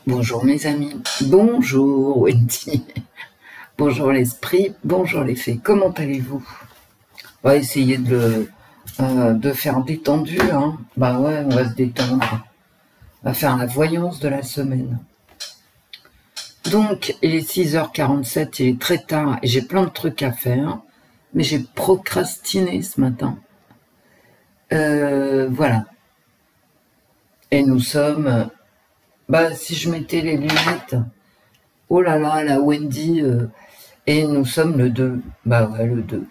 Bonjour mes amis, bonjour Wendy, bonjour l'esprit, bonjour les fées, comment allez-vous? On va essayer de faire détendu, hein. Bah ouais, on va se détendre, on va faire la voyance de la semaine. Donc, il est 6h47, il est très tard et j'ai plein de trucs à faire, mais j'ai procrastiné ce matin. Voilà. Et nous sommes... Bah, si je mettais les lunettes, oh là là, la Wendy, et nous sommes le 2. Bah ouais, le 2.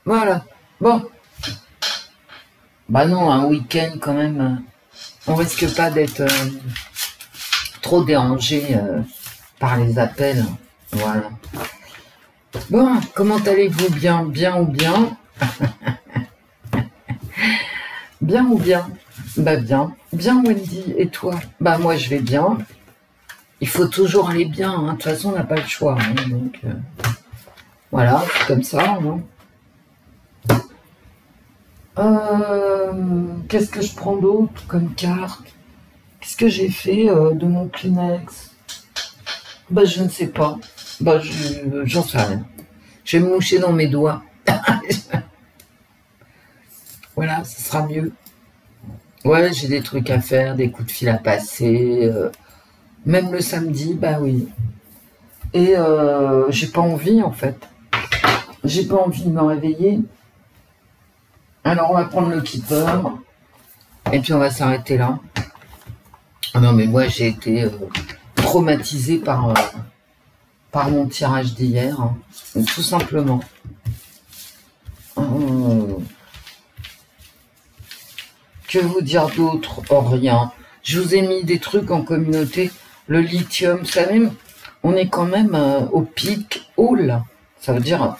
Voilà. Bon. Bah non, un week-end quand même, on risque pas d'être trop dérangé par les appels. Voilà. Bon, comment allez-vous? Bien, bien ou bien? Bien ou bien? Bah bien. Bien Wendy, et toi? Bah moi je vais bien. Il faut toujours aller bien, hein. De toute façon on n'a pas le choix. Hein. Donc voilà, c'est comme ça. Hein. Qu'est-ce que je prends d'autre comme carte? Qu'est-ce que j'ai fait de mon Kleenex? Bah je ne sais pas. Bah j'en sais rien. Je vais me moucher dans mes doigts. Voilà, ce sera mieux. Ouais, j'ai des trucs à faire, des coups de fil à passer. Même le samedi, bah oui. Et j'ai pas envie en fait. J'ai pas envie de me réveiller. Alors on va prendre le keeper. Et puis on va s'arrêter là. Ah non mais moi j'ai été traumatisée par mon tirage d'hier. Hein. Tout simplement. Que vous dire d'autre? Oh, rien. Je vous ai mis des trucs en communauté. Le lithium, ça même, on est quand même au pic haut là. Ça veut dire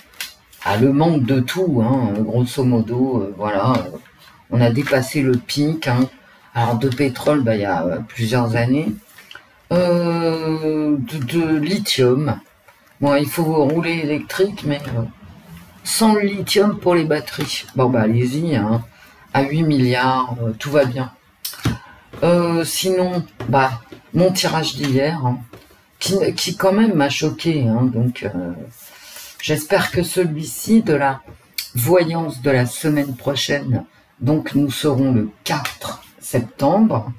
le manque de tout, hein, grosso modo. Voilà, on a dépassé le pic. Hein. Alors de pétrole, bah, il y a plusieurs années. De lithium. Bon, il faut rouler électrique, mais sans le lithium pour les batteries. Bon, bah allez-y, hein. À 8 milliards, tout va bien. Sinon, bah, mon tirage d'hier, hein, qui quand même m'a choqué, hein, donc j'espère que celui-ci de la voyance de la semaine prochaine, donc nous serons le 4 septembre,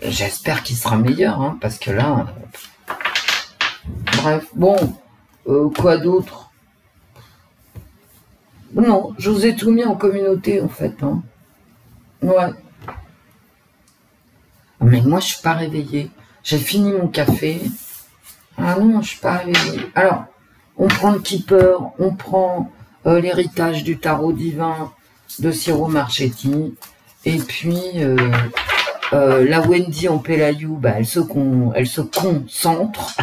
j'espère qu'il sera meilleur, hein, parce que là, bref, bon, quoi d'autre? Non, je vous ai tout mis en communauté, en fait. Hein. Ouais. Mais moi, je suis pas réveillée. J'ai fini mon café. Ah non, je suis pas réveillée. Alors, on prend le keeper, on prend l'héritage du tarot divin de Ciro Marchetti. Et puis, la Wendy en Pélayou, bah, elle se concentre.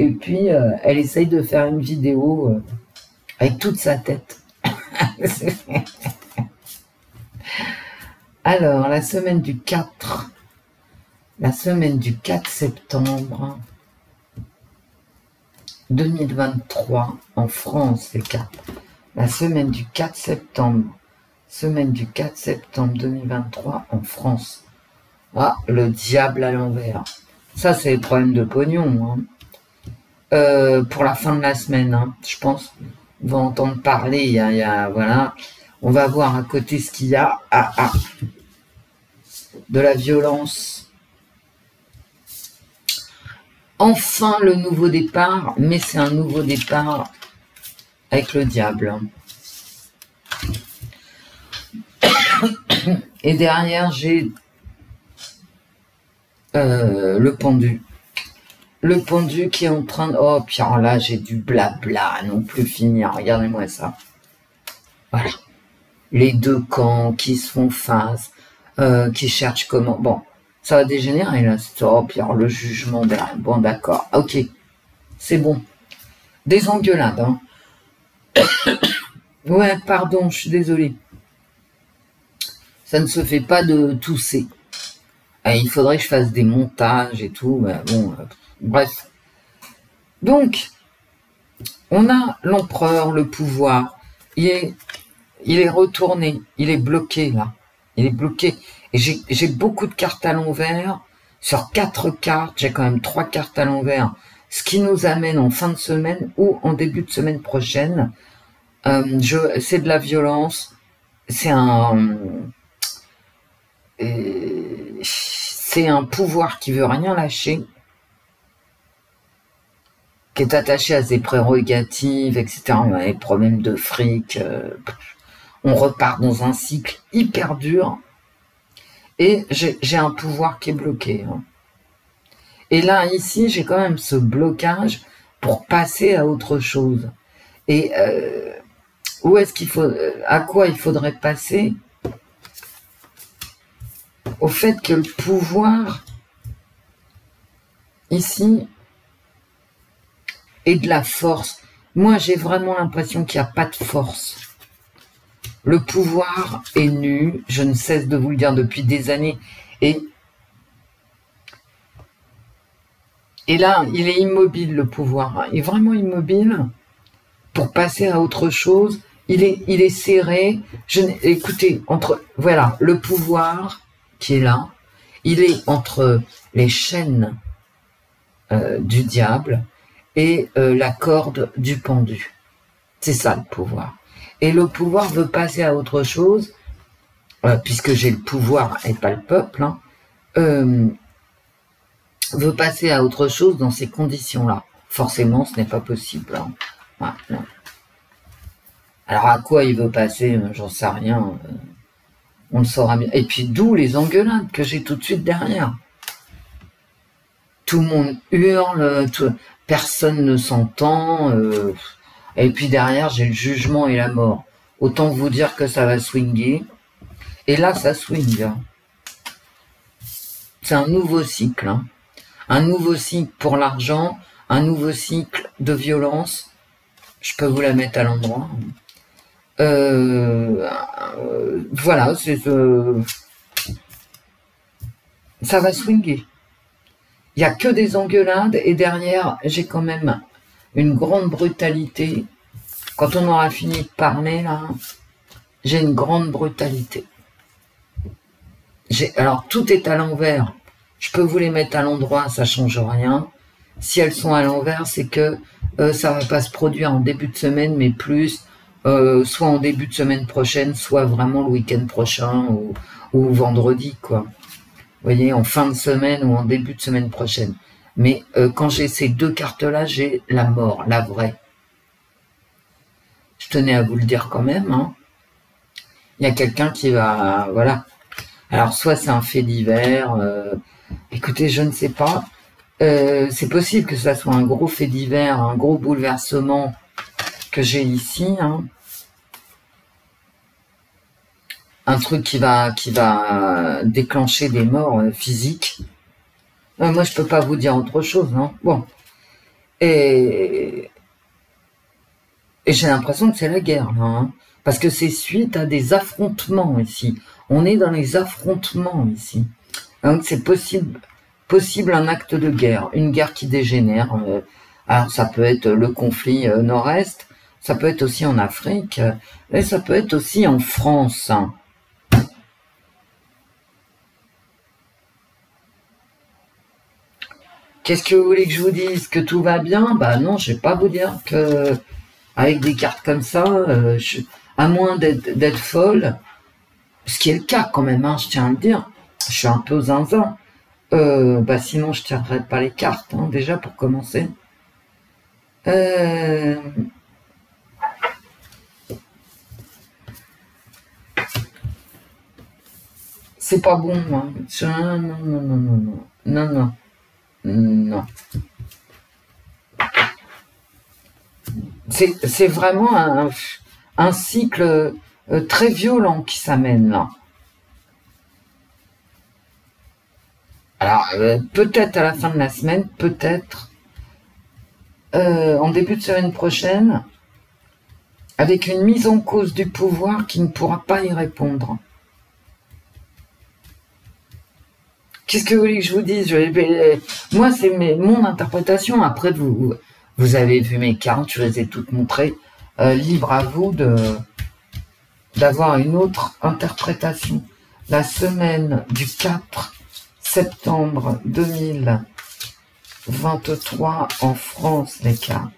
Et puis, elle essaye de faire une vidéo avec toute sa tête. Alors, la semaine du 4 septembre 2023, en France, les 4. La semaine du 4 septembre 2023, en France. Ah, le diable à l'envers. Ça, c'est le problème de pognon, hein. Pour la fin de la semaine, hein, je pense. On va entendre parler, il y a, voilà. On va voir à côté ce qu'il y a. De la violence. Enfin, le nouveau départ, mais c'est un nouveau départ avec le diable. Et derrière, j'ai le pendu. Le pendu qui est en train de... Oh, puis alors là, j'ai du blabla à non plus finir. Regardez-moi ça. Voilà. Les deux camps qui se font face, qui cherchent comment... Bon, ça va dégénérer, là. Oh, puis alors le jugement derrière. Bon, d'accord. Ok. C'est bon. Des engueulades, hein. Ouais, pardon, je suis désolée. Ça ne se fait pas de tousser. Il faudrait que je fasse des montages et tout, mais bon... Bref. Donc, on a l'empereur, le pouvoir, il est retourné, il est bloqué là. Il est bloqué. Et j'ai beaucoup de cartes à l'envers. Sur 4 cartes, j'ai quand même 3 cartes à l'envers. Ce qui nous amène en fin de semaine ou en début de semaine prochaine. C'est de la violence. C'est un pouvoir qui veut rien lâcher, qui est attaché à ses prérogatives, etc. On a des problèmes de fric. On repart dans un cycle hyper dur. Et j'ai un pouvoir qui est bloqué. Hein. Et là, ici, j'ai quand même ce blocage pour passer à autre chose. Et où est-ce qu'il faut, à quoi il faudrait passer? Au fait que le pouvoir, ici, est de la force. Moi, j'ai vraiment l'impression qu'il n'y a pas de force. Le pouvoir est nu, je ne cesse de vous le dire depuis des années. Et là, il est immobile, le pouvoir. Il est vraiment immobile pour passer à autre chose. Il est serré. Écoutez, voilà, le pouvoir qui est là, il est entre les chaînes du diable et la corde du pendu. C'est ça, le pouvoir. Et le pouvoir veut passer à autre chose, puisque j'ai le pouvoir et pas le peuple, hein, veut passer à autre chose dans ces conditions-là. Forcément, ce n'est pas possible. Hein. Ah, non. Alors, à quoi il veut passer, j'en sais rien. On le saura bien. Et puis, d'où les engueulades que j'ai tout de suite derrière. Tout le monde hurle, personne ne s'entend... Et puis derrière, j'ai le jugement et la mort. Autant vous dire que ça va swinguer. Et là, ça swing. Hein. C'est un nouveau cycle. Hein. Un nouveau cycle pour l'argent. Un nouveau cycle de violence. Je peux vous la mettre à l'endroit. Voilà, ça va swinguer. Il n'y a que des engueulades. Et derrière, j'ai quand même... une grande brutalité. Quand on aura fini de parler, là, j'ai une grande brutalité. Alors, tout est à l'envers. Je peux vous les mettre à l'endroit, ça change rien. Si elles sont à l'envers, c'est que ça va pas se produire en début de semaine, mais plus, soit en début de semaine prochaine, soit vraiment le week-end prochain, ou vendredi, quoi. Vous voyez, en fin de semaine ou en début de semaine prochaine. Mais quand j'ai ces 2 cartes-là, j'ai la mort, la vraie. Je tenais à vous le dire quand même. Hein. Il y a quelqu'un qui va... Voilà. Alors, soit c'est un fait divers. Écoutez, je ne sais pas. C'est possible que ça soit un gros fait divers, un gros bouleversement que j'ai ici. Hein. Un truc qui va déclencher des morts physiques. Moi, je peux pas vous dire autre chose, non? Bon. Et j'ai l'impression que c'est la guerre, là. Hein, parce que c'est suite à des affrontements, ici. On est dans les affrontements, ici. Donc, c'est possible un acte de guerre. Une guerre qui dégénère. Alors, ça peut être le conflit nord-est. Ça peut être aussi en Afrique. Et ça peut être aussi en France. Hein. Qu'est-ce que vous voulez que je vous dise? Que tout va bien? Bah non, je vais pas vous dire que avec des cartes comme ça, à moins d'être folle, ce qui est le cas quand même, hein, je tiens à le dire, je suis un peu zinzin. Bah sinon je tirerais pas les cartes, hein, déjà pour commencer. C'est pas bon, hein. Non. C'est vraiment un cycle très violent qui s'amène là. Alors, peut-être à la fin de la semaine, peut-être en début de semaine prochaine, avec une mise en cause du pouvoir qui ne pourra pas y répondre. Qu'est-ce que vous voulez que je vous dise? Moi, c'est mon interprétation. Après, vous avez vu mes cartes, je les ai toutes montrées. libre à vous d'avoir une autre interprétation. La semaine du 4 septembre 2023 en France, les cartes.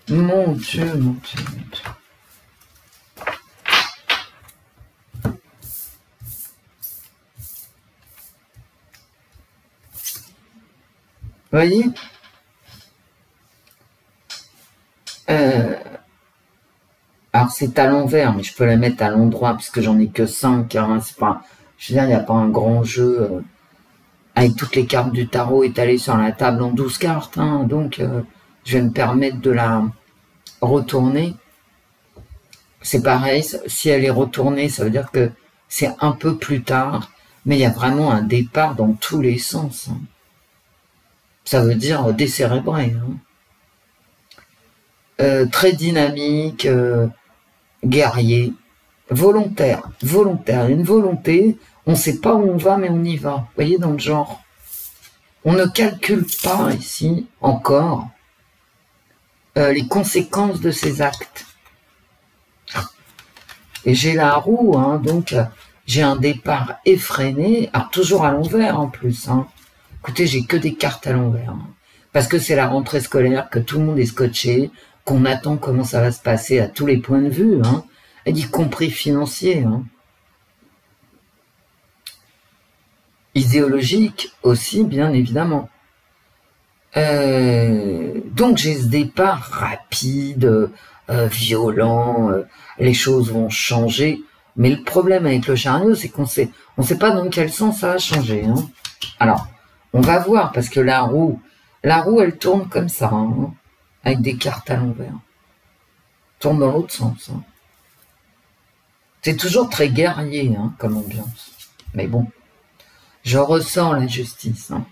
Mon Dieu, mon Dieu, mon Dieu. Vous voyez, alors c'est à l'envers, mais je peux la mettre à l'endroit puisque j'en ai que 5. Hein, c'est pas, je veux dire, il n'y a pas un grand jeu avec toutes les cartes du tarot étalées sur la table en 12 cartes. Hein, donc, je vais me permettre de la retourner. C'est pareil, si elle est retournée, ça veut dire que c'est un peu plus tard, mais il y a vraiment un départ dans tous les sens. Hein. Ça veut dire décérébré. Hein. Très dynamique, guerrier, volontaire, une volonté, on ne sait pas où on va, mais on y va. Vous voyez, dans le genre. On ne calcule pas ici, encore, les conséquences de ces actes. Et j'ai la roue, hein, donc j'ai un départ effréné, alors toujours à l'envers en plus. Hein. Écoutez, j'ai que des cartes à l'envers. Hein, parce que c'est la rentrée scolaire, que tout le monde est scotché, qu'on attend comment ça va se passer à tous les points de vue, hein, y compris financiers. Hein. Idéologique aussi, bien évidemment. Donc j'ai ce départ rapide, violent, les choses vont changer. Mais le problème avec le chariot, c'est qu'on sait pas dans quel sens ça va changer. Hein. Alors, on va voir, parce que la roue, elle tourne comme ça, hein, avec des cartes à l'envers. Tourne dans l'autre sens. Hein. C'est toujours très guerrier, hein, comme ambiance. Mais bon, je ressens la justice. Hein.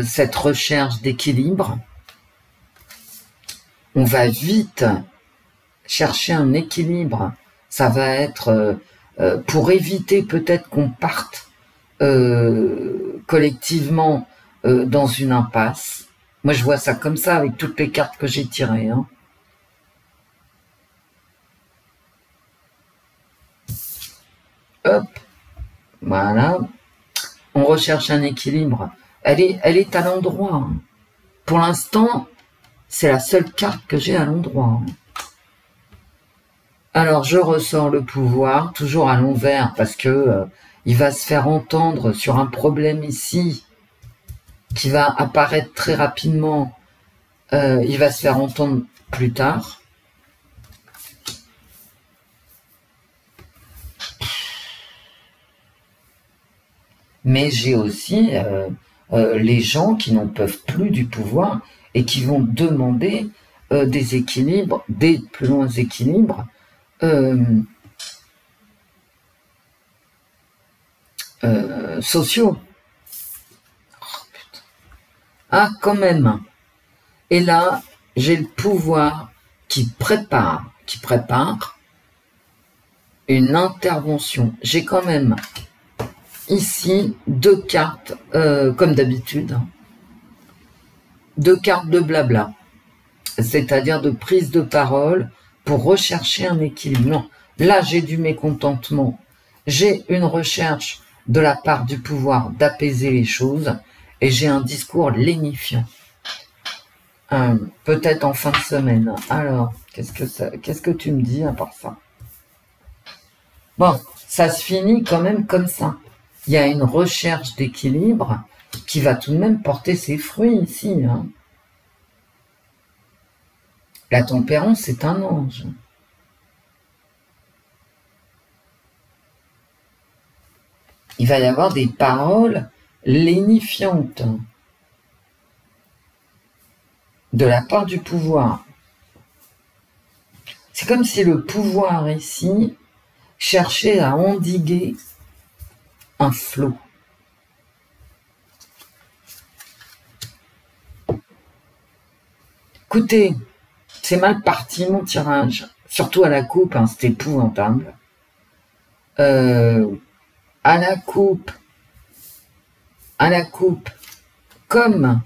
Cette recherche d'équilibre, on va vite chercher un équilibre. Ça va être pour éviter peut-être qu'on parte collectivement dans une impasse. Moi, je vois ça comme ça avec toutes les cartes que j'ai tirées. Hein. Hop, voilà. On recherche un équilibre. Elle est à l'endroit. Hein. Pour l'instant, c'est la seule carte que j'ai à l'endroit. Hein. Alors, je ressors le pouvoir, toujours à l'envers, parce que il va se faire entendre sur un problème ici, qui va apparaître très rapidement. Il va se faire entendre plus tard. Mais j'ai aussi les gens qui n'en peuvent plus du pouvoir et qui vont demander des équilibres, des plus longs équilibres sociaux. Oh, putain. Ah, quand même. Et là, j'ai le pouvoir qui prépare une intervention. J'ai quand même ici 2 cartes, comme d'habitude, 2 cartes de blabla, c'est-à-dire de prise de parole pour rechercher un équilibre. Non, là j'ai du mécontentement, j'ai une recherche de la part du pouvoir d'apaiser les choses, et j'ai un discours lénifiant. Peut-être en fin de semaine. Alors, qu'est-ce que tu me dis à part ça? Bon, ça se finit quand même comme ça. Il y a une recherche d'équilibre qui va tout de même porter ses fruits ici. Hein. La tempérance, c'est un ange. Il va y avoir des paroles lénifiantes de la part du pouvoir. C'est comme si le pouvoir ici cherchait à endiguer un flot. Écoutez, c'est mal parti mon tirage, surtout à la coupe, hein, c'est épouvantable. À la coupe, comme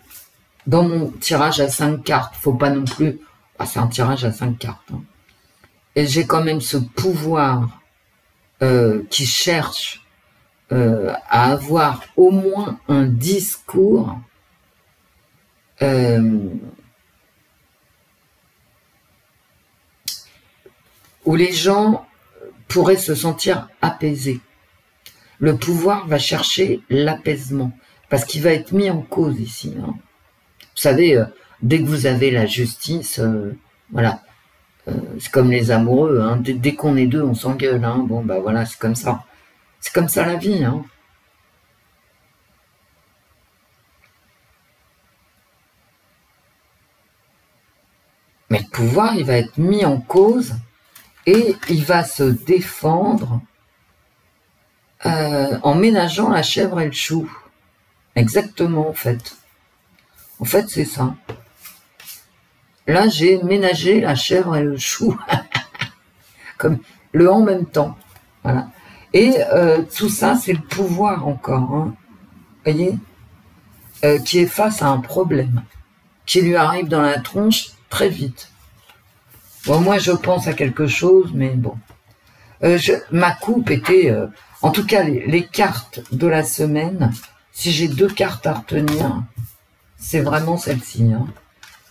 dans mon tirage à 5 cartes, faut pas non plus... Ah, c'est un tirage à 5 cartes. Hein. Et j'ai quand même ce pouvoir qui cherche à avoir au moins un discours où les gens pourraient se sentir apaisés. Le pouvoir va chercher l'apaisement, parce qu'il va être mis en cause ici. Hein. Vous savez, dès que vous avez la justice, voilà, c'est comme les amoureux, hein. Dès qu'on est deux, on s'engueule. Hein. Bon, bah voilà, c'est comme ça. C'est comme ça la vie. Hein. Mais le pouvoir, il va être mis en cause et il va se défendre en ménageant la chèvre et le chou. Exactement, en fait. En fait, c'est ça. Là, j'ai ménagé la chèvre et le chou. Comme le en même temps. Voilà. Et tout ça, c'est le pouvoir encore. Hein. Vous voyez, qui est face à un problème, qui lui arrive dans la tronche très vite. Bon, moi, je pense à quelque chose, mais bon. Ma coupe était... en tout cas, les cartes de la semaine, si j'ai 2 cartes à retenir, c'est vraiment celles-ci, hein,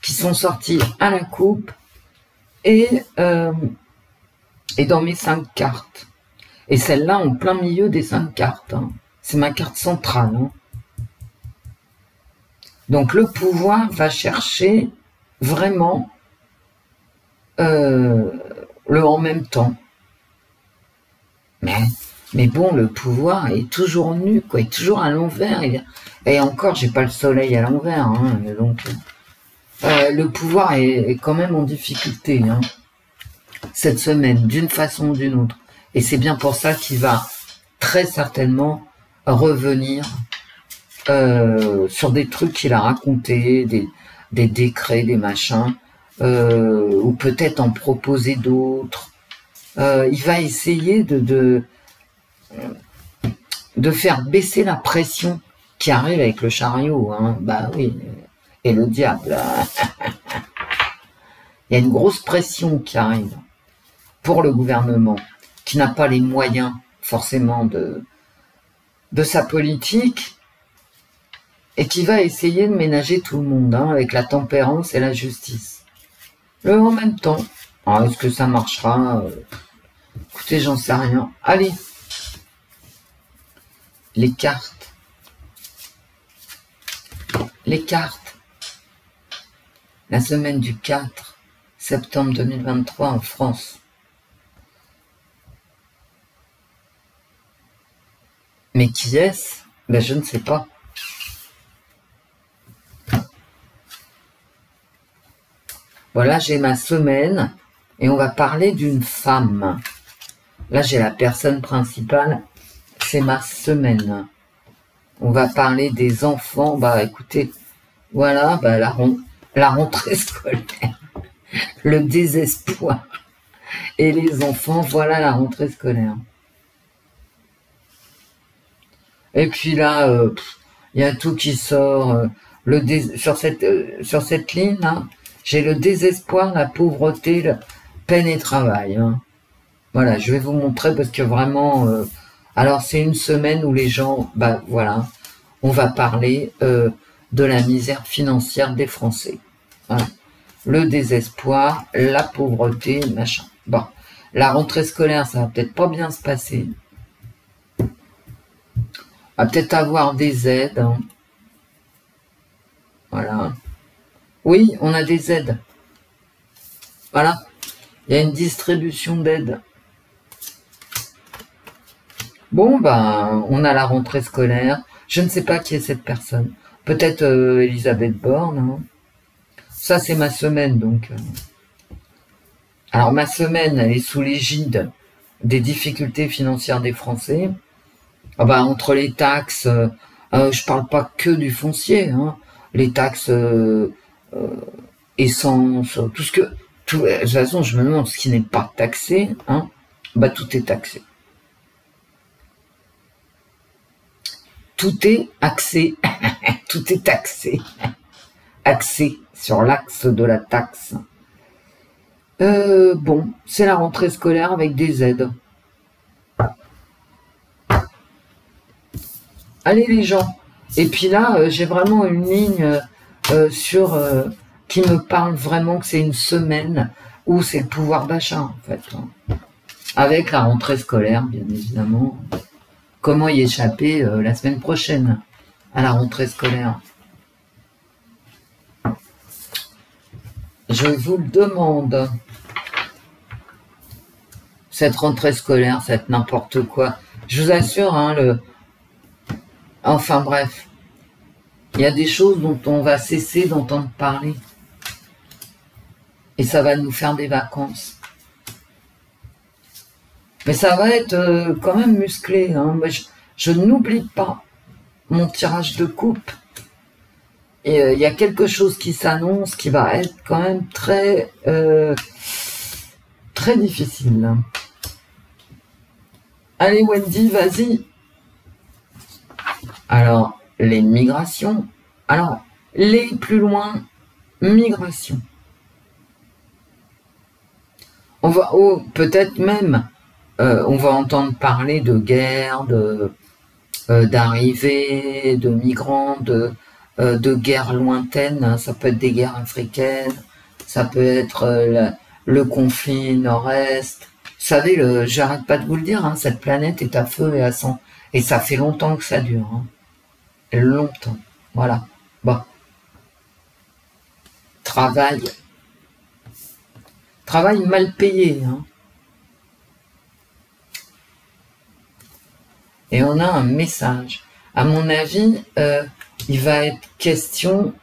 qui sont sorties à la coupe et dans mes 5 cartes. Et celle-là, en plein milieu des 5 cartes. Hein. C'est ma carte centrale. Hein. Donc, le pouvoir va chercher vraiment le en même temps. Mais bon, le pouvoir est toujours nu, quoi, il est toujours à l'envers. Et encore, j'ai pas le soleil à l'envers, hein, donc le pouvoir est quand même en difficulté hein, cette semaine, d'une façon ou d'une autre. Et c'est bien pour ça qu'il va très certainement revenir sur des trucs qu'il a racontés, des décrets, des machins, ou peut-être en proposer d'autres. Il va essayer de faire baisser la pression qui arrive avec le chariot. Hein. Bah oui, et le diable. Il y a une grosse pression qui arrive pour le gouvernement, qui n'a pas les moyens forcément de sa politique, et qui va essayer de ménager tout le monde, hein, avec la tempérance et la justice. En même temps, est-ce que ça marchera écoutez, j'en sais rien. Allez, les cartes. Les cartes. La semaine du 4 septembre 2023 en France. Mais qui est-ce? Ben, je ne sais pas. Voilà, j'ai ma semaine et on va parler d'une femme. Là, j'ai la personne principale, c'est ma semaine. On va parler des enfants. Bah, écoutez, voilà, bah, la rentrée scolaire, le désespoir. Et les enfants, voilà la rentrée scolaire. Et puis là, il y a tout qui sort. Sur cette ligne, hein, j'ai le désespoir, la pauvreté, la peine et travail. Hein. Voilà, je vais vous montrer parce que vraiment... alors, c'est une semaine où les gens... Bah, voilà, on va parler de la misère financière des Français. Voilà. Le désespoir, la pauvreté, machin. Bon, la rentrée scolaire, ça va peut-être pas bien se passer. On va peut-être avoir des aides. Hein. Voilà. Oui, on a des aides. Voilà. Il y a une distribution d'aides. Bon, ben, on a la rentrée scolaire. Je ne sais pas qui est cette personne. Peut-être Elisabeth Borne. Hein. Ça, c'est ma semaine, donc. Alors, ma semaine, elle est sous l'égide des difficultés financières des Français. Ah ben, entre les taxes, je parle pas que du foncier, hein. Les taxes essence, tout ce que... de toute façon, je me demande ce qui n'est pas taxé, hein. Bah, tout est taxé. Tout est axé. Tout est taxé. Axé sur l'axe de la taxe. Bon, c'est la rentrée scolaire avec des aides. Allez les gens. Et puis là, j'ai vraiment une ligne qui me parle vraiment que c'est une semaine où c'est le pouvoir d'achat en fait. Avec la rentrée scolaire, bien évidemment. Comment y échapper la semaine prochaine à la rentrée scolaire? Je vous le demande. Cette rentrée scolaire, c'est n'importe quoi. Je vous assure, hein, enfin bref, il y a des choses dont on va cesser d'entendre parler. Et ça va nous faire des vacances. Mais ça va être quand même musclé. Hein. Je n'oublie pas mon tirage de coupe. Et il y a quelque chose qui s'annonce qui va être quand même très difficile. Allez Wendy, vas-y. Alors, les migrations. Alors, les plus loin, migration. On va, peut-être même, on va entendre parler de guerre, d'arrivée, de migrants, de guerres lointaines. Ça peut être des guerres africaines, ça peut être le conflit nord-est. Vous savez, j'arrête pas de vous le dire, hein, cette planète est à feu et à sang. Et ça fait longtemps que ça dure. Hein. Longtemps. Voilà. Bon. Travail mal payé. Hein. Et on a un message. À mon avis, il va être question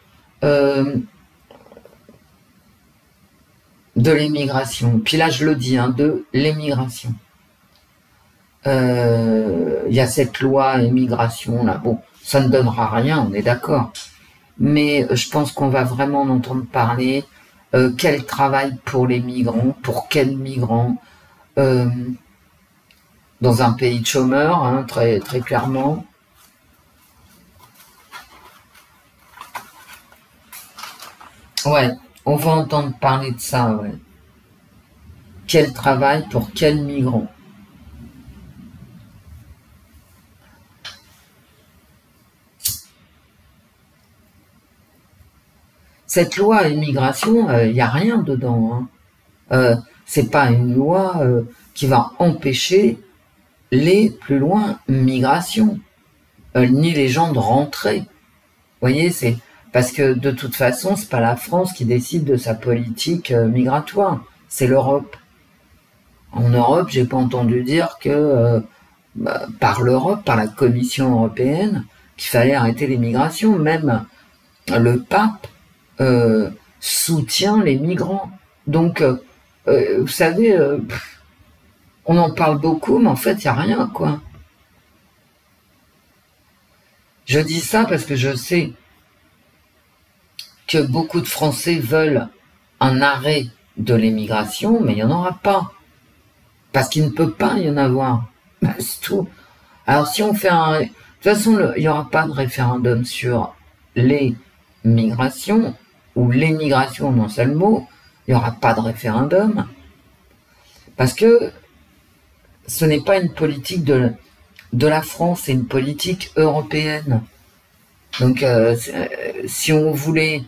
de l'émigration. Puis là, je le dis, hein, de l'émigration. Il y a cette loi émigration, là. Bon, ça ne donnera rien, on est d'accord. Mais je pense qu'on va vraiment en entendre parler. Quel travail pour les migrants, pour quels migrants dans un pays de chômeurs, hein, très, très clairement. Ouais, on va entendre parler de ça, ouais. Quel travail pour quels migrants? Cette loi immigration, il n'y a rien dedans. Hein. C'est pas une loi qui va empêcher les plus loin migrations, ni les gens de rentrer. Vous voyez, c'est parce que de toute façon, c'est pas la France qui décide de sa politique migratoire, c'est l'Europe. En Europe, j'ai pas entendu dire que par l'Europe, par la Commission européenne, qu'il fallait arrêter les migrations. Même le pape soutient les migrants. Donc, vous savez, on en parle beaucoup, mais en fait, il n'y a rien, quoi. Je dis ça parce que je sais que beaucoup de Français veulent un arrêt de l'émigration, mais il n'y en aura pas. Parce qu'il ne peut pas y en avoir. Ben, c'est tout. Alors, si on fait un... De toute façon, il n'y aura pas de référendum sur les migrations, ou l'émigration dans seul mot, il n'y aura pas de référendum. Parce que ce n'est pas une politique de la France, c'est une politique européenne. Donc, si on voulait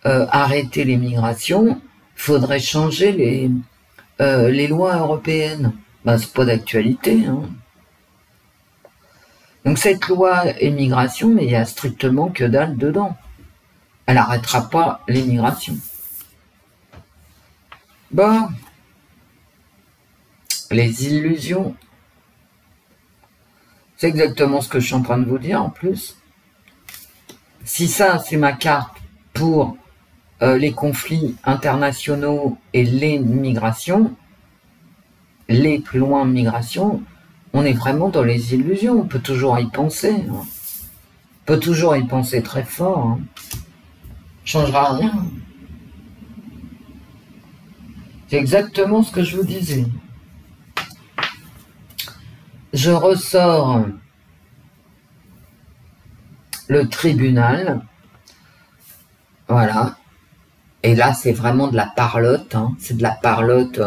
arrêter les migrations, il faudrait changer les lois européennes. Ben, c'est pas d'actualité. Hein. Donc, cette loi immigration, mais il n'y a strictement que dalle dedans. Elle n'arrêtera pas l'immigration. Bon. Les illusions. C'est exactement ce que je suis en train de vous dire en plus. Si ça, c'est ma carte pour les conflits internationaux et les migrations, les plus loin migrations, on est vraiment dans les illusions. On peut toujours y penser. Hein. On peut toujours y penser très fort. Hein. Changera rien. C'est exactement ce que je vous disais. Je ressors le tribunal. Voilà. Et là, c'est vraiment de la parlotte. Hein. C'est de la parlotte.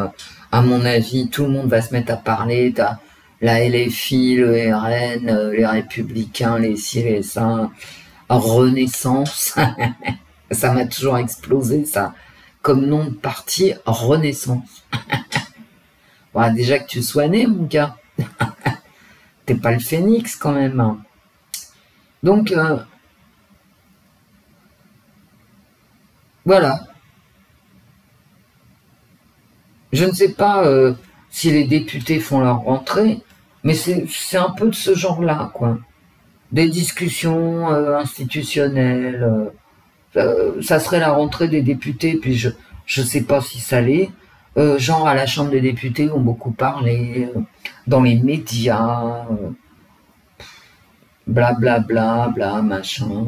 À mon avis, tout le monde va se mettre à parler. T'as la LFI, le RN, les Républicains, les ci, les ça. Renaissance. Ça m'a toujours explosé, ça. Comme nom de parti, Renaissance. Bon, déjà que tu sois né, mon gars. T'es pas le phénix, quand même. Hein. Donc, voilà. Je ne sais pas si les députés font leur rentrée, mais c'est un peu de ce genre-là, quoi. Des discussions institutionnelles. Ça serait la rentrée des députés, puis je sais pas si ça l'est. Genre à la Chambre des députés, ont beaucoup parlé, dans les médias, blablabla, bla, machin.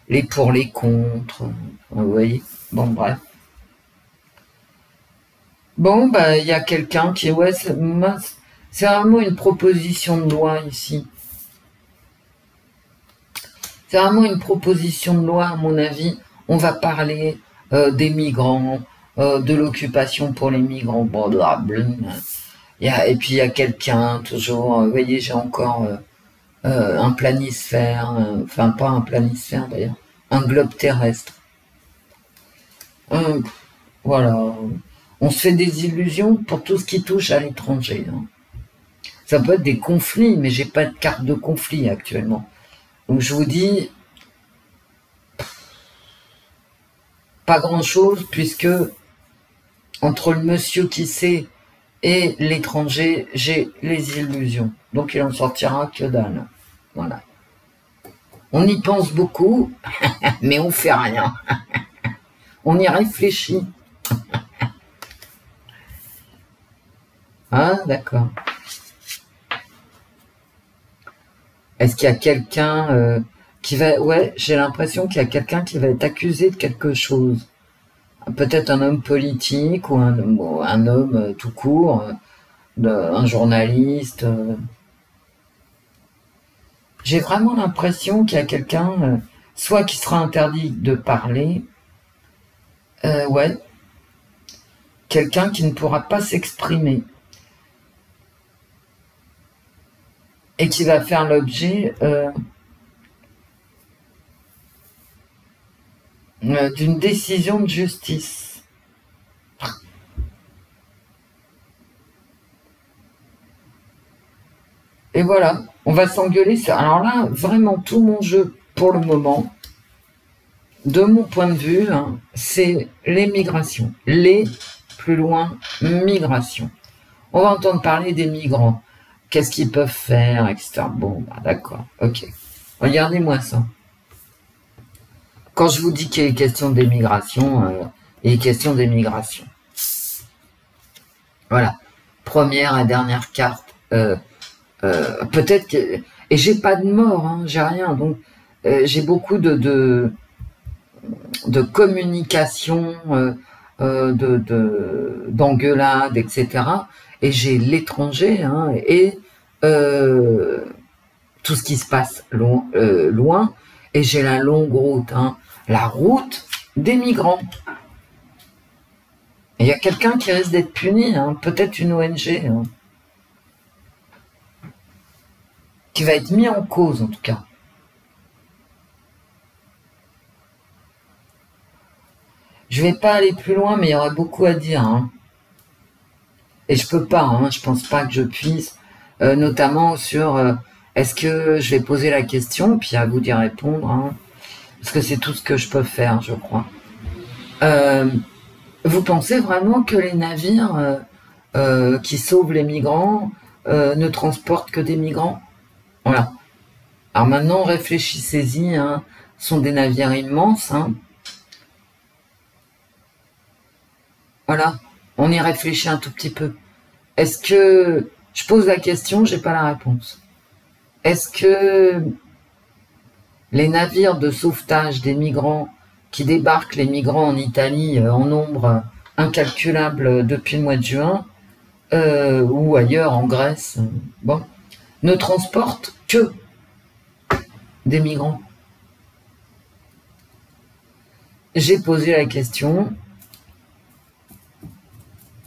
Les pour, les contre, vous voyez. Bon, bref. Bon, bah, il y a quelqu'un qui... Ouais, c'est vraiment une proposition de loi ici. C'est vraiment une proposition de loi, à mon avis. On va parler des migrants, de l'occupation pour les migrants. Et puis, il y a quelqu'un, toujours... vous voyez, j'ai encore un planisphère. Enfin, pas un planisphère, d'ailleurs. Un globe terrestre. Voilà... On se fait des illusions pour tout ce qui touche à l'étranger. Hein. Ça peut être des conflits, mais j'ai pas de carte de conflit actuellement. Donc je vous dis, pas grand-chose, puisque entre le monsieur qui sait et l'étranger, j'ai les illusions. Donc il en sortira que dalle. Voilà. On y pense beaucoup, mais on fait rien. On y réfléchit. Ah, d'accord. Est-ce qu'il y a quelqu'un qui va... Ouais, j'ai l'impression qu'il y a quelqu'un qui va être accusé de quelque chose. Peut-être un homme politique ou un homme tout court, un journaliste. J'ai vraiment l'impression qu'il y a quelqu'un, soit qui sera interdit de parler, ouais, quelqu'un qui ne pourra pas s'exprimer. Et qui va faire l'objet d'une décision de justice. Et voilà, on va s'engueuler. Alors là, vraiment, tout mon jeu, pour le moment, de mon point de vue, hein, c'est les migrations. Les, plus loin, migrations. On va entendre parler des migrants. Qu'est-ce qu'ils peuvent faire, etc. Bon, bah, d'accord, ok. Regardez-moi ça. Quand je vous dis qu'il est question d'émigration, il est question d'émigration. Voilà. Première et dernière carte. Peut-être que... Et j'ai pas de mort, hein, j'ai rien. Donc, j'ai beaucoup de communication, d'engueulade, etc. Et j'ai l'étranger, hein, et tout ce qui se passe loin, et j'ai la longue route, hein, la route des migrants. Il y a quelqu'un qui risque d'être puni, hein, peut-être une ONG, hein, qui va être mis en cause en tout cas. Je vais pas aller plus loin, mais il y aurait beaucoup à dire. Hein. Et je peux pas, hein, je pense pas que je puisse, notamment sur est-ce que je vais poser la question, puis à vous d'y répondre, hein, parce que c'est tout ce que je peux faire, je crois. Vous pensez vraiment que les navires qui sauvent les migrants ne transportent que des migrants? Voilà. Alors maintenant, réfléchissez-y, hein, ce sont des navires immenses, hein. Voilà, on y réfléchit un tout petit peu. Est-ce que... Je pose la question, j'ai pas la réponse. Est-ce que les navires de sauvetage des migrants qui débarquent les migrants en Italie en nombre incalculable depuis le mois de juin, ou ailleurs en Grèce, bon, ne transportent que des migrants? J'ai posé la question.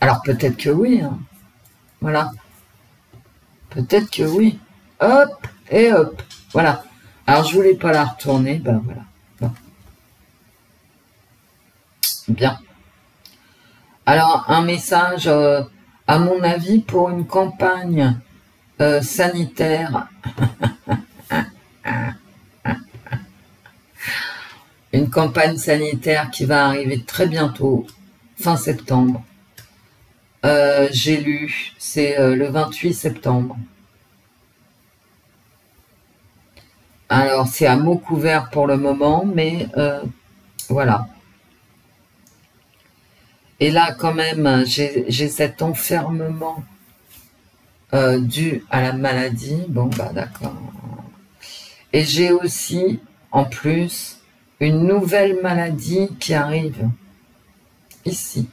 Alors peut-être que oui, hein. Voilà. Peut-être que oui. Hop, et hop. Voilà. Alors je voulais pas la retourner, ben voilà. Bon. Bien. Alors un message, à mon avis, pour une campagne sanitaire. Une campagne sanitaire qui va arriver très bientôt, fin septembre. J'ai lu, c'est le 28 septembre. Alors, c'est à mot couvert pour le moment, mais voilà. Et là, quand même, j'ai cet enfermement dû à la maladie. Bon, bah d'accord. Et j'ai aussi, en plus, une nouvelle maladie qui arrive ici.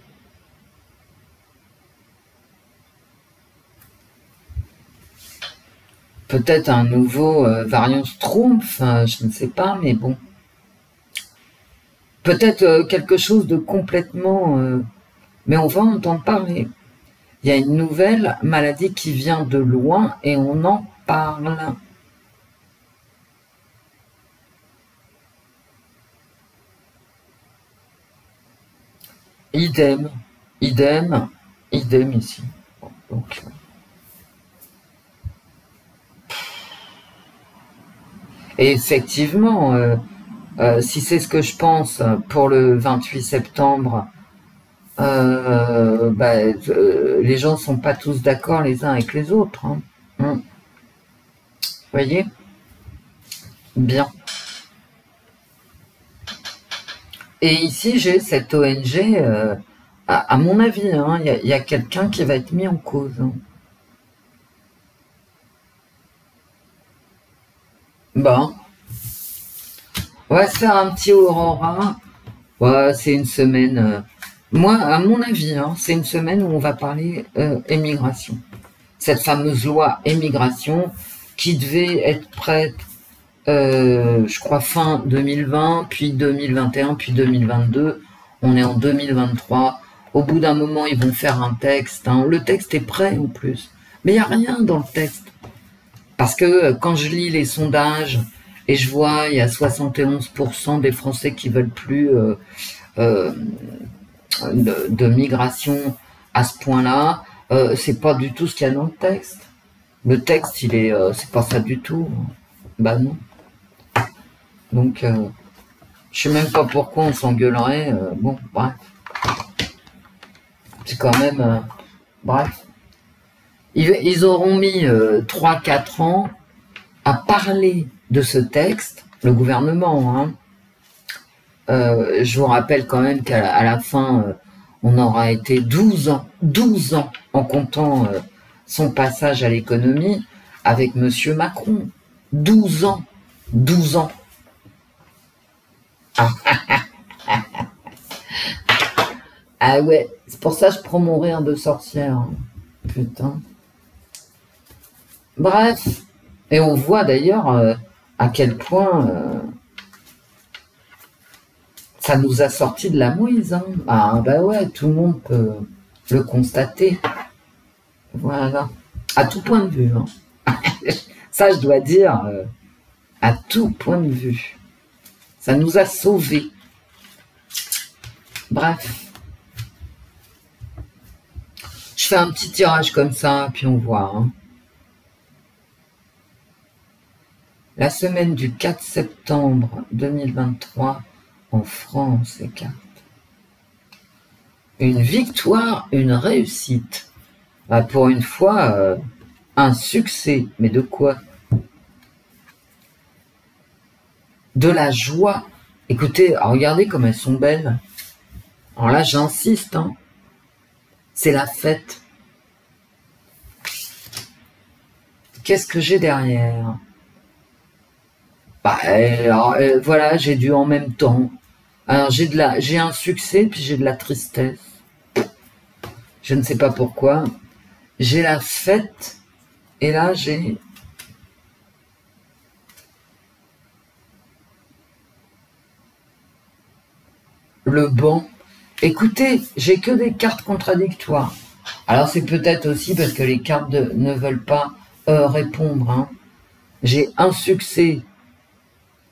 Peut-être un nouveau variant Schtroumpf, je ne sais pas, mais bon. Peut-être quelque chose de complètement... mais on va en entendre parler. Il y a une nouvelle maladie qui vient de loin et on en parle. Idem, idem, idem ici. Donc, et effectivement, si c'est ce que je pense pour le 28 septembre, les gens ne sont pas tous d'accord les uns avec les autres. Hein. Vous voyez? Bien. Et ici, j'ai cette ONG, à mon avis, il y a quelqu'un qui va être mis en cause. Hein. Bon. On va se faire un petit Aurora. Ouais, c'est une semaine. Moi, à mon avis, c'est une semaine où on va parler émigration. Cette fameuse loi émigration qui devait être prête, je crois, fin 2020, puis 2021, puis 2022. On est en 2023. Au bout d'un moment, ils vont faire un texte. Hein. Le texte est prêt en plus. Mais il n'y a rien dans le texte. Parce que quand je lis les sondages et je vois il y a 71% des Français qui veulent plus de migration à ce point-là, c'est pas du tout ce qu'il y a dans le texte. Le texte, c'est pas ça du tout. Bah non. Donc, je sais même pas pourquoi on s'engueulerait. Bon, bref. C'est quand même... bref. Ils auront mis 3-4 ans à parler de ce texte, le gouvernement. Hein. Je vous rappelle quand même qu'à la fin, on aura été 12 ans en comptant son passage à l'économie avec Monsieur Macron. 12 ans. 12 ans. Ah ouais, c'est pour ça que je prends mon rire de sorcière. Hein. Putain. Bref. Et on voit d'ailleurs à quel point ça nous a sorti de la mouise. Hein. Ah bah ouais, tout le monde peut le constater. Voilà. À tout point de vue. Hein. Ça, je dois dire, à tout point de vue. Ça nous a sauvés. Bref. Je fais un petit tirage comme ça, puis on voit. Hein. La semaine du 4 septembre 2023 en France, les cartes. Une victoire, une réussite. Bah, pour une fois, un succès. Mais de quoi? De la joie. Écoutez, regardez comme elles sont belles. Alors là, j'insiste. Hein. C'est la fête. Qu'est-ce que j'ai derrière? Bah, alors, voilà, j'ai du en même temps. Alors j'ai un succès, puis j'ai de la tristesse. Je ne sais pas pourquoi. J'ai la fête, et là j'ai... le banc. Écoutez, j'ai que des cartes contradictoires. Alors c'est peut-être aussi parce que les cartes ne veulent pas répondre. Hein. J'ai un succès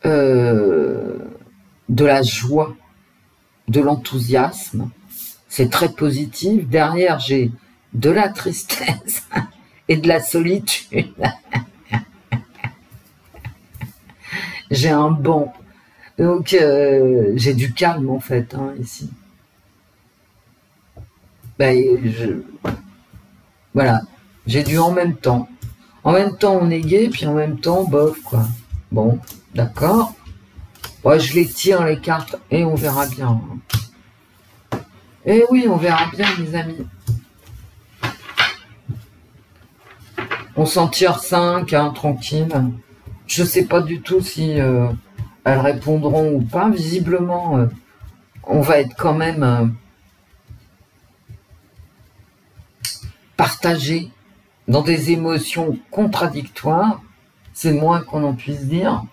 de la joie, de l'enthousiasme. C'est très positif. Derrière, j'ai de la tristesse et de la solitude. J'ai un banc. Donc, j'ai du calme, en fait, hein, ici. Ben, voilà. J'ai du en même temps. En même temps, on est gay, puis en même temps, bof, quoi. Bon, d'accord. Ouais, je les tire, les cartes, et on verra bien. Et oui, on verra bien, les amis. On s'en tire 5, hein, tranquille. Je sais pas du tout si elles répondront ou pas. Visiblement, on va être quand même partagé dans des émotions contradictoires. C'est le moins qu'on en puisse dire.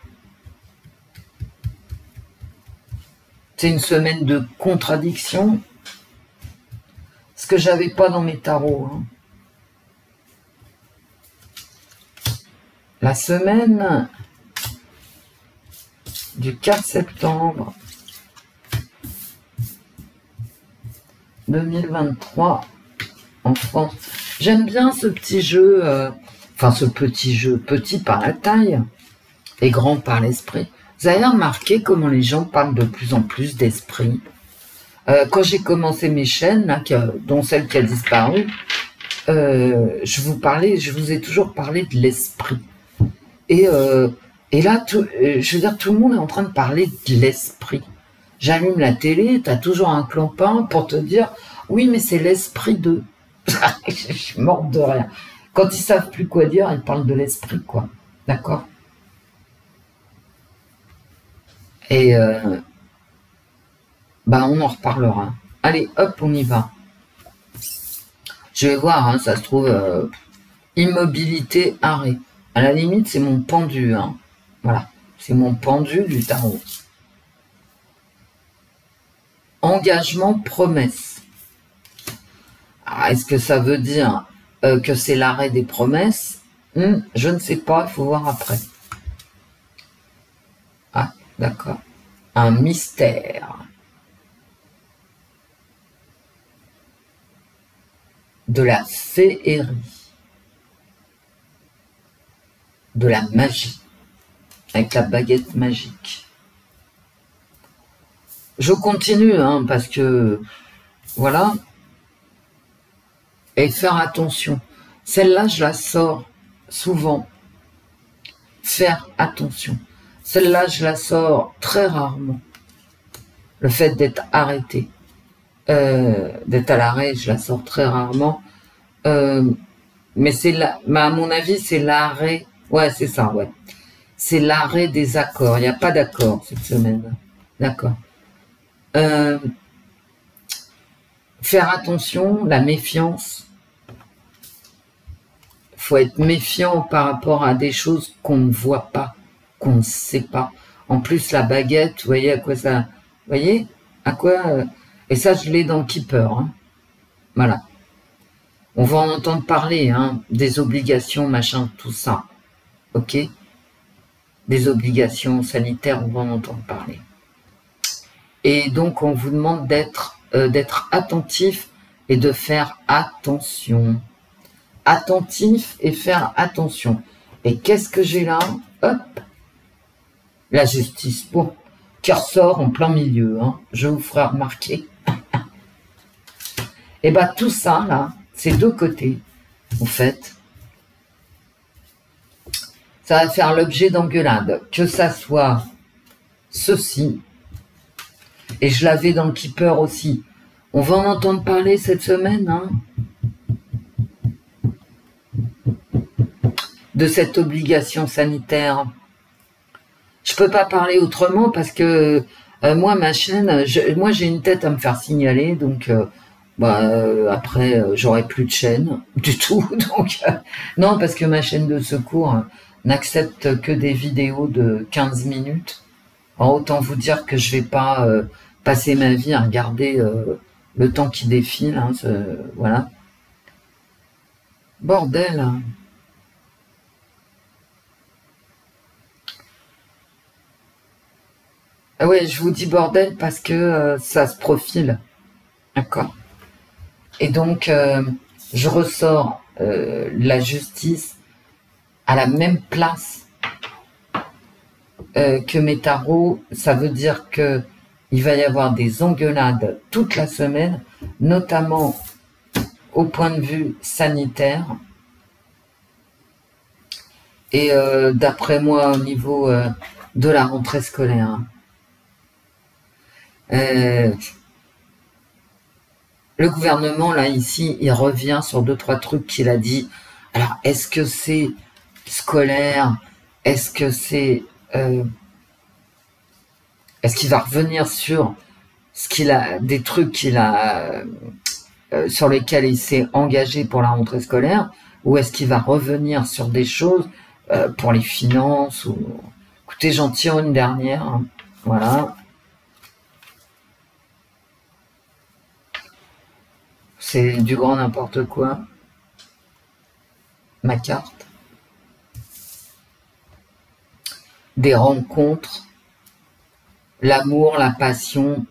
C'est une semaine de contradiction. Ce que j'avais pas dans mes tarots. Hein. La semaine du 4 septembre 2023 en France. J'aime bien ce petit jeu, enfin ce petit jeu, petit par la taille et grand par l'esprit. Vous avez remarqué comment les gens parlent de plus en plus d'esprit. Quand j'ai commencé mes chaînes, là, dont celle qui a disparu, je vous ai toujours parlé de l'esprit. Et là, je veux dire, tout le monde est en train de parler de l'esprit. J'allume la télé, t'as toujours un clampin pour te dire « Oui, mais c'est l'esprit de... » Je suis morte de rire. Quand ils savent plus quoi dire, ils parlent de l'esprit, quoi. D'accord? Et bah, on en reparlera. Allez, hop, on y va. Je vais voir, hein, ça se trouve, immobilité, arrêt. À la limite, c'est mon pendu. Hein. Voilà, c'est mon pendu du tarot. Engagement, promesse. Est-ce que ça veut dire que c'est l'arrêt des promesses? Je ne sais pas, il faut voir après. Ah, d'accord. Un mystère. De la féerie. De la magie. Avec la baguette magique. Je continue, hein, parce que, voilà. Et faire attention. Celle-là, je la sors souvent. Faire attention. Celle-là, je la sors très rarement. Le fait d'être arrêté. D'être à l'arrêt, je la sors très rarement. Mais c'est là, à mon avis, c'est l'arrêt. Ouais, c'est ça, ouais. C'est l'arrêt des accords. Il n'y a pas d'accord cette semaine. D'accord. Faire attention, la méfiance. Il faut être méfiant par rapport à des choses qu'on ne voit pas, qu'on ne sait pas. En plus, la baguette, vous voyez à quoi ça... Vous voyez à quoi... Et ça, je l'ai dans Keeper. Hein. Voilà. On va en entendre parler, hein, des obligations, machin, tout ça. Ok? Des obligations sanitaires, on va en entendre parler. Et donc, on vous demande d'être attentif et de faire attention. Attentif et faire attention. Et qu'est-ce que j'ai là? Hop! La justice. Bon, qui ressort en plein milieu. Hein. Je vous ferai remarquer. Et bien, tout ça, là, ces deux côtés, en fait, ça va faire l'objet d'engueulades. Que ça soit ceci, et je l'avais dans le Keeper aussi. On va en entendre parler cette semaine, hein, de cette obligation sanitaire. Je peux pas parler autrement parce que moi, ma chaîne, moi j'ai une tête à me faire signaler, donc après j'aurai plus de chaîne du tout. Donc non, parce que ma chaîne de secours n'accepte que des vidéos de 15 minutes. Alors, autant vous dire que je vais pas passer ma vie à regarder le temps qui défile, hein, voilà. Bordel. Ah ouais, je vous dis bordel parce que ça se profile. D'accord. Et donc, je ressors la justice à la même place que mes tarots. Ça veut dire que il va y avoir des engueulades toute la semaine, notamment au point de vue sanitaire. Et d'après moi, au niveau de la rentrée scolaire. Le gouvernement, là, ici, il revient sur 2-3 trucs qu'il a dit. Alors, est-ce que c'est scolaire? Est-ce que c'est... est-ce qu'il va revenir sur ce qu'il a, des trucs qu'il a, sur lesquels il s'est engagé pour la rentrée scolaire? Ou est-ce qu'il va revenir sur des choses pour les finances ou... Écoutez, j'en tire une dernière. Hein. Voilà. C'est du grand n'importe quoi. Ma carte. Des rencontres. L'amour, la passion,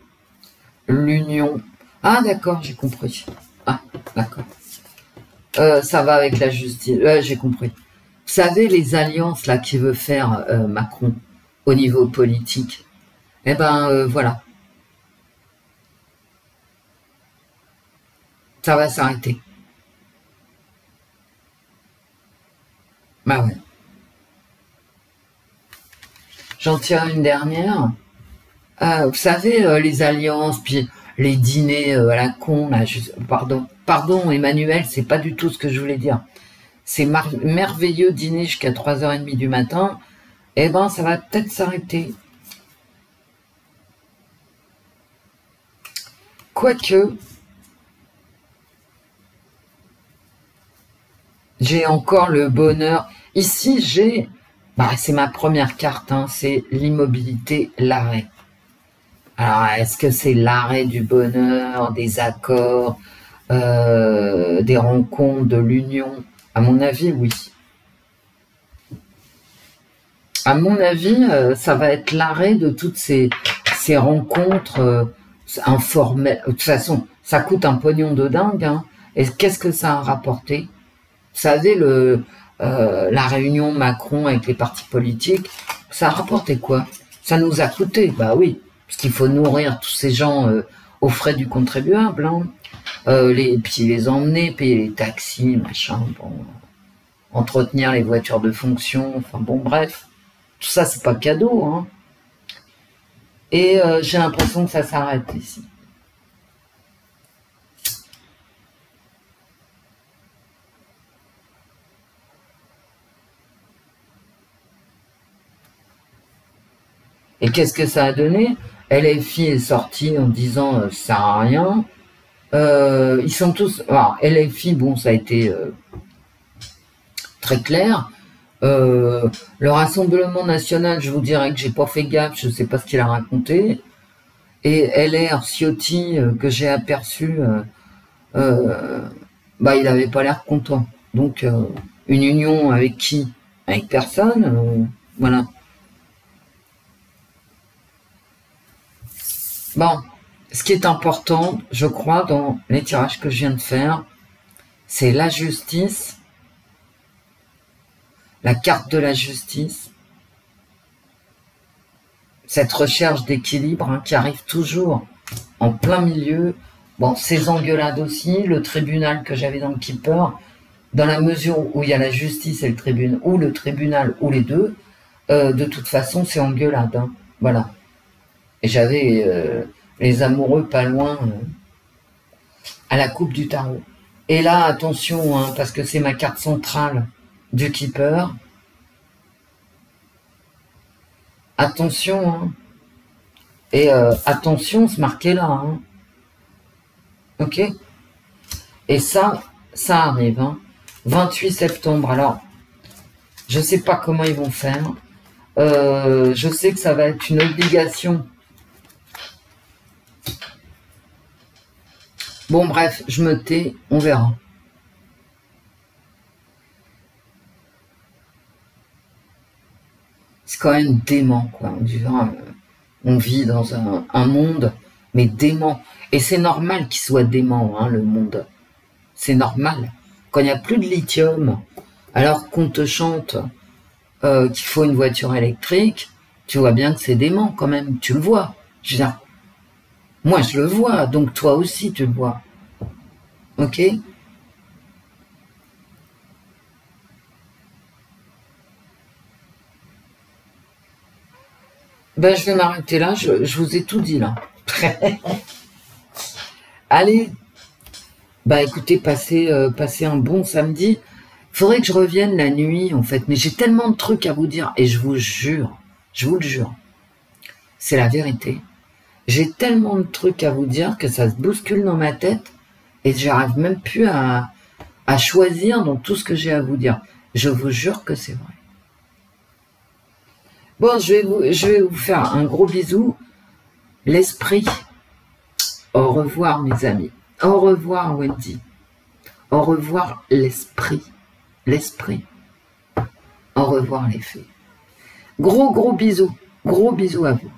l'union. Ah d'accord, j'ai compris. Ah, d'accord. Ça va avec la justice. J'ai compris. Vous savez, les alliances là qu'il veut faire Macron au niveau politique. Eh ben voilà. Ça va s'arrêter. Bah ouais. J'en tire une dernière. Vous savez, les alliances, puis les dîners à la con, là, pardon Emmanuel, c'est pas du tout ce que je voulais dire. Ces merveilleux dîners jusqu'à 3h30 du matin, eh ben ça va peut-être s'arrêter. Quoique, j'ai encore le bonheur. Ici, j'ai... Bah, c'est ma première carte, hein, c'est l'immobilité, l'arrêt. Alors, est-ce que c'est l'arrêt du bonheur, des accords, des rencontres, de l'union? À mon avis, oui. À mon avis, ça va être l'arrêt de toutes ces rencontres informelles. De toute façon, ça coûte un pognon de dingue. Hein. Et qu'est-ce que ça a rapporté? Vous savez, la réunion Macron avec les partis politiques, ça a rapporté quoi? Ça nous a coûté, bah oui, parce qu'il faut nourrir tous ces gens aux frais du contribuable. Hein. Puis les emmener, payer les taxis, machin, bon, entretenir les voitures de fonction, enfin bon, bref. Tout ça, c'est pas cadeau. Hein. Et j'ai l'impression que ça s'arrête ici. Et qu'est-ce que ça a donné? LFI est sorti en disant ça sert à rien. Ils sont tous... Alors, LFI, bon, ça a été très clair. Le Rassemblement National, je vous dirais que j'ai pas fait gaffe, je sais pas ce qu'il a raconté. Et LR, Ciotti, que j'ai aperçu, bah, il avait pas l'air content. Donc, une union avec qui? Avec personne, voilà. Bon, ce qui est important, je crois, dans les tirages que je viens de faire, c'est la justice, la carte de la justice, cette recherche d'équilibre hein, qui arrive toujours en plein milieu. Bon, ces engueulades aussi, le tribunal que j'avais dans le Keeper, dans la mesure où il y a la justice et le tribunal, ou les deux, de toute façon, c'est engueulade. Hein, voilà. Et j'avais les amoureux pas loin à la coupe du tarot. Et là, attention, hein, parce que c'est ma carte centrale du Keeper. Attention, hein. Et attention, se marquer là. Hein. Ok? Et ça arrive. Hein. 28 septembre. Alors, je sais pas comment ils vont faire. Je sais que ça va être une obligation Bon, bref, je me tais, on verra. C'est quand même dément, quoi. On vit dans un monde, mais dément. Et c'est normal qu'il soit dément, hein, le monde. C'est normal. Quand il n'y a plus de lithium, alors qu'on te chante qu'il faut une voiture électrique, tu vois bien que c'est dément quand même. Tu le vois. Je veux dire, moi je le vois, donc toi aussi tu le vois. Ok ? Ben, je vais m'arrêter là, je vous ai tout dit là. Allez, bah écoutez, passez un bon samedi. Faudrait que je revienne la nuit en fait, mais j'ai tellement de trucs à vous dire et je vous le jure, c'est la vérité. J'ai tellement de trucs à vous dire que ça se bouscule dans ma tête et j'arrive même plus à choisir dans tout ce que j'ai à vous dire. Je vous jure que c'est vrai. Bon, je vais vous faire un gros bisou. L'esprit. Au revoir mes amis. Au revoir Wendy. Au revoir l'esprit. L'esprit. Au revoir les fées. Gros bisous. Gros bisous à vous.